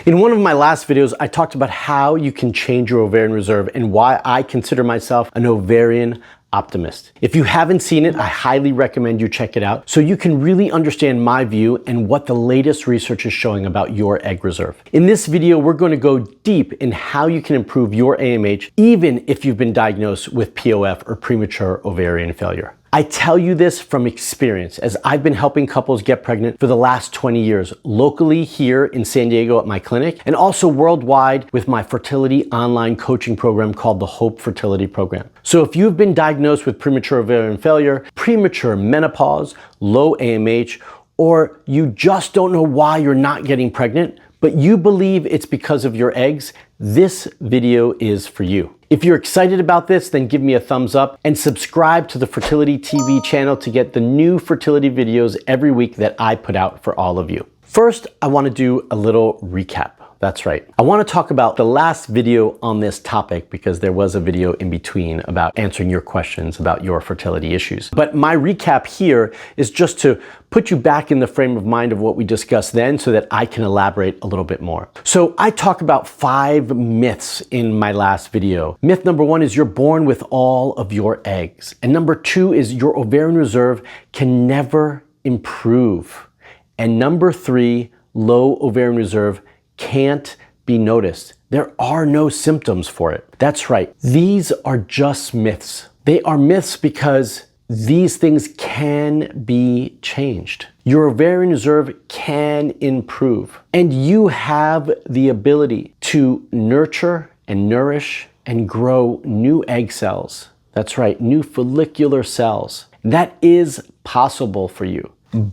In one of my last videos, I talked about how you can change your ovarian reserve and why I consider myself an ovarian optimist. If you haven't seen it, I highly recommend you check it out so you can really understand my view and what the latest research is showing about your egg reserve. In this video, we're going to go deep in how you can improve your AMH even if you've been diagnosed with POF or premature ovarian failure. I tell you this from experience, as I've been helping couples get pregnant for the last 20 years, locally here in San Diego at my clinic, and also worldwide with my fertility online coaching program called the Hope Fertility Program. So if you've been diagnosed with premature ovarian failure, premature menopause, low AMH, or you just don't know why you're not getting pregnant, but you believe it's because of your eggs, this video is for you. If you're excited about this, then give me a thumbs up and subscribe to the Fertility TV channel to get the new fertility videos every week that I put out for all of you. First, I want to do a little recap. That's right. I want to talk about the last video on this topic because there was a video in between about answering your questions about your fertility issues. But my recap here is just to put you back in the frame of mind of what we discussed then so that I can elaborate a little bit more. So I talk about 5 myths in my last video. Myth number 1 is you're born with all of your eggs. And number 2 is your ovarian reserve can never improve. And number 3, low ovarian reserve can't be noticed. There are no symptoms for it. That's right. These are just myths. They are myths because these things can be changed. Your ovarian reserve can improve, and you have the ability to nurture and nourish and grow new egg cells. That's right, new follicular cells. That is possible for you,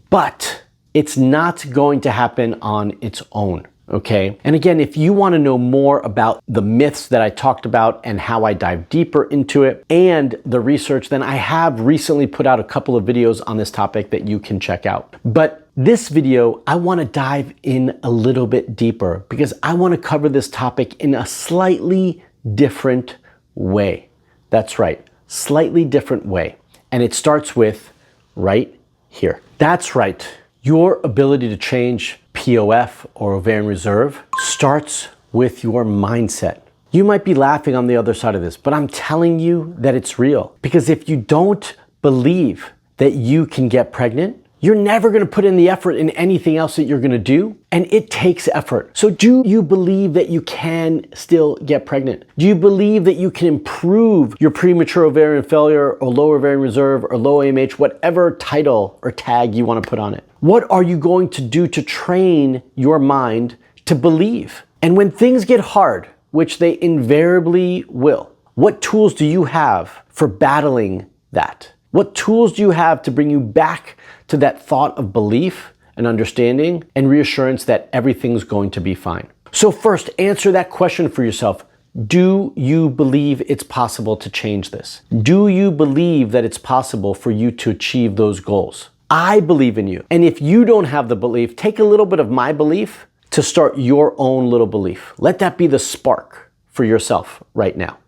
but it's not going to happen on its own. Okay. And again, if you want to know more about the myths that I talked about and how I dive deeper into it and the research, then I have recently put out a couple of videos on this topic that you can check out. But this video, I want to dive in a little bit deeper because I want to cover this topic in a slightly different way. That's right. Slightly different way. And it starts with right here. That's right. Your ability to change POF or ovarian reserve starts with your mindset. You might be laughing on the other side of this, but I'm telling you that it's real. Because if you don't believe that you can get pregnant, you're never going to put in the effort in anything else that you're going to do. And it takes effort. So do you believe that you can still get pregnant? Do you believe that you can improve your premature ovarian failure or low ovarian reserve or low AMH, whatever title or tag you want to put on it? What are you going to do to train your mind to believe? And when things get hard, which they invariably will, what tools do you have for battling that? What tools do you have to bring you back to that thought of belief and understanding and reassurance that everything's going to be fine? So first, answer that question for yourself. Do you believe it's possible to change this? Do you believe that it's possible for you to achieve those goals? I believe in you. And if you don't have the belief, take a little bit of my belief to start your own little belief. Let that be the spark for yourself right now.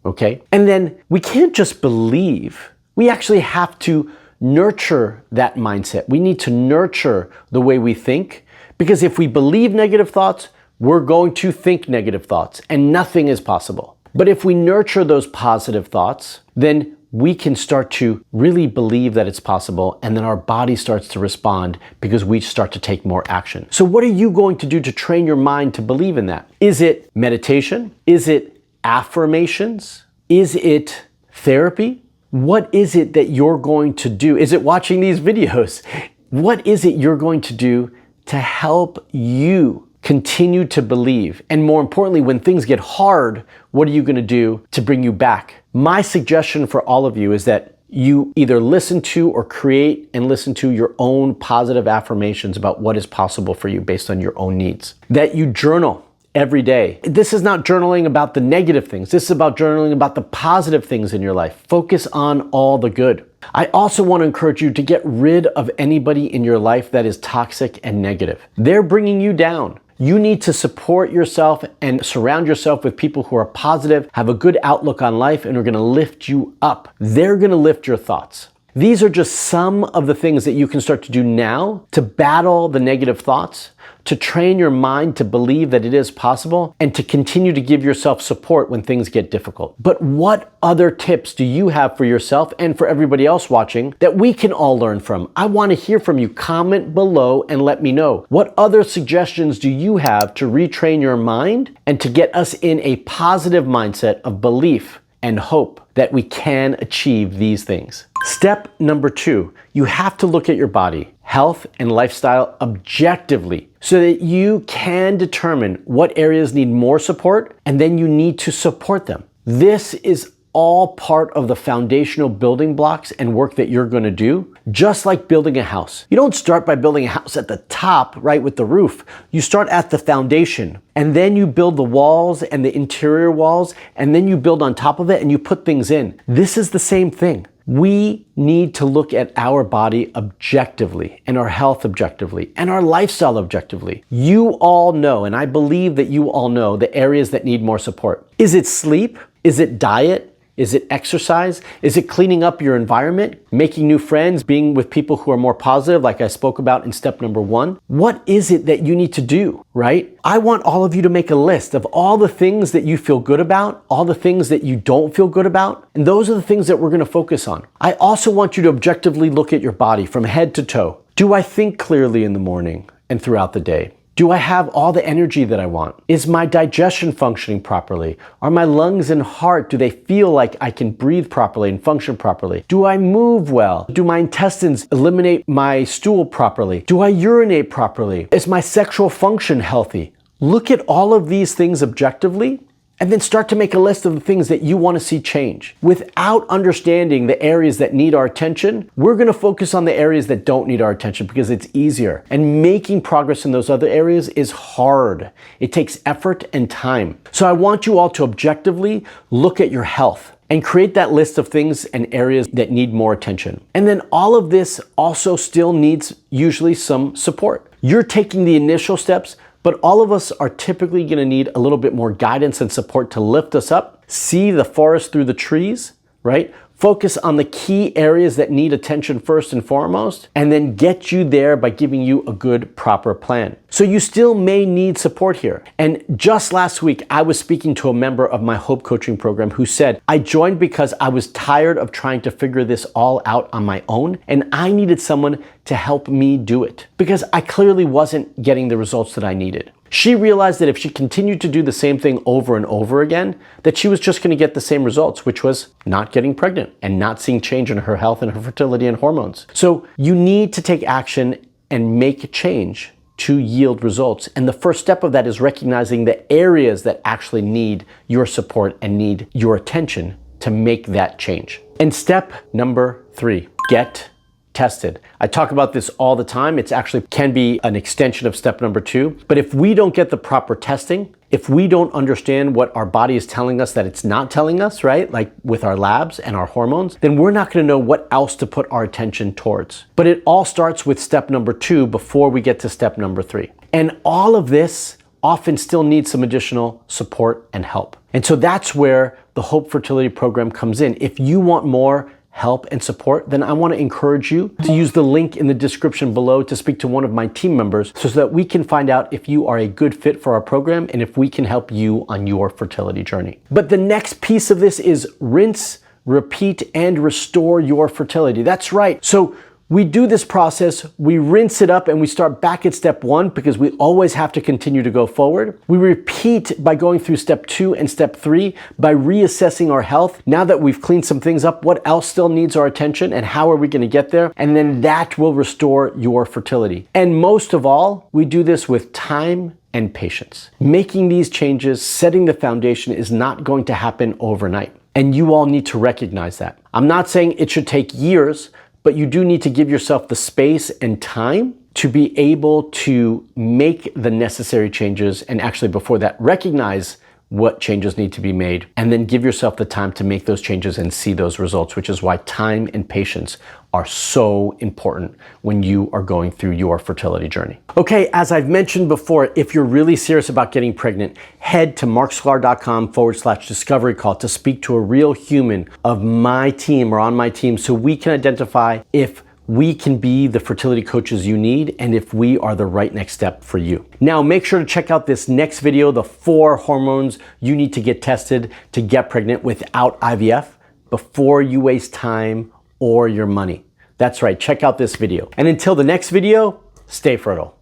Okay? And then we can't just believe. We actually have to nurture that mindset. We need to nurture the way we think, because if we believe negative thoughts, we're going to think negative thoughts and nothing is possible. But if we nurture those positive thoughts, then we can start to really believe that it's possible, and then our body starts to respond because we start to take more action. So what are you going to do to train your mind to believe in that? Is it meditation? Is it affirmations? Is it therapy? What is it that you're going to do? Is it watching these videos? What is it you're going to do to help you continue to believe? And more importantly, when things get hard, what are you going to do to bring you back? My suggestion for all of you is that you either listen to or create and listen to your own positive affirmations about what is possible for you based on your own needs. That you journal every day. This is not journaling about the negative things. This is about journaling about the positive things in your life. Focus on all the good. I also want to encourage you to get rid of anybody in your life that is toxic and negative. They're bringing you down. You need to support yourself and surround yourself with people who are positive, have a good outlook on life, and are going to lift you up. They're going to lift your thoughts. These are just some of the things that you can start to do now to battle the negative thoughts, to train your mind to believe that it is possible, and to continue to give yourself support when things get difficult. But what other tips do you have for yourself and for everybody else watching that we can all learn from? I want to hear from you. Comment below and let me know. What other suggestions do you have to retrain your mind and to get us in a positive mindset of belief and hope that we can achieve these things? Step number 2, you have to look at your body, health, and lifestyle objectively so that you can determine what areas need more support, and then you need to support them. This is all part of the foundational building blocks and work that you're going to do, just like building a house. You don't start by building a house at the top, right, with the roof. You start at the foundation, and then you build the walls and the interior walls, and then you build on top of it and you put things in. This is the same thing. We need to look at our body objectively and our health objectively and our lifestyle objectively. You all know, and I believe that you all know, the areas that need more support. Is it sleep? Is it diet? Is it exercise? Is it cleaning up your environment, making new friends, being with people who are more positive, like I spoke about in step number 1? What is it that you need to do, right? I want all of you to make a list of all the things that you feel good about, all the things that you don't feel good about, and those are the things that we're going to focus on. I also want you to objectively look at your body from head to toe. Do I think clearly in the morning and throughout the day? Do I have all the energy that I want? Is my digestion functioning properly? Are my lungs and heart, do they feel like I can breathe properly and function properly? Do I move well? Do my intestines eliminate my stool properly? Do I urinate properly? Is my sexual function healthy? Look at all of these things objectively, and then start to make a list of the things that you want to see change. Without understanding the areas that need our attention, we're going to focus on the areas that don't need our attention because it's easier. And making progress in those other areas is hard. It takes effort and time. So I want you all to objectively look at your health and create that list of things and areas that need more attention. And then all of this also still needs usually some support. You're taking the initial steps, but all of us are typically going to need a little bit more guidance and support to lift us up, see the forest through the trees, right? Focus on the key areas that need attention first and foremost, and then get you there by giving you a good, proper plan. So you still may need support here. And just last week, I was speaking to a member of my Hope coaching program who said, I joined because I was tired of trying to figure this all out on my own, and I needed someone to help me do it because I clearly wasn't getting the results that I needed. She realized that if she continued to do the same thing over and over again, that she was just going to get the same results, which was not getting pregnant and not seeing change in her health and her fertility and hormones. So you need to take action and make change to yield results. And the first step of that is recognizing the areas that actually need your support and need your attention to make that change. And step number 3, get tested. I talk about this all the time. It's actually can be an extension of step number 2. But if we don't get the proper testing, if we don't understand what our body is telling us that it's not telling us, right? Like with our labs and our hormones, then we're not going to know what else to put our attention towards. But it all starts with step number 2 before we get to step number 3. And all of this often still needs some additional support and help. And so that's where the Hope Fertility Program comes in. If you want more help and support, then I want to encourage you to use the link in the description below to speak to one of my team members so that we can find out if you are a good fit for our program and if we can help you on your fertility journey. But the next piece of this is rinse, repeat, and restore your fertility. That's right. So we do this process, we rinse it up, and we start back at step 1 because we always have to continue to go forward. We repeat by going through step 2 and step 3 by reassessing our health. Now that we've cleaned some things up, what else still needs our attention and how are we going to get there? And then that will restore your fertility. And most of all, we do this with time and patience. Making these changes, setting the foundation is not going to happen overnight. And you all need to recognize that. I'm not saying it should take years, but you do need to give yourself the space and time to be able to make the necessary changes and actually before that recognize what changes need to be made and then give yourself the time to make those changes and see those results, which is why time and patience are so important when you are going through your fertility journey. Okay, as I've mentioned before, if you're really serious about getting pregnant, head to marksklar.com/discovery call to speak to a real human of my team or on my team so we can identify if we can be the fertility coaches you need and if we are the right next step for you. Now, make sure to check out this next video, the 4 hormones you need to get tested to get pregnant without IVF before you waste time or your money. That's right, check out this video. And until the next video, stay fertile.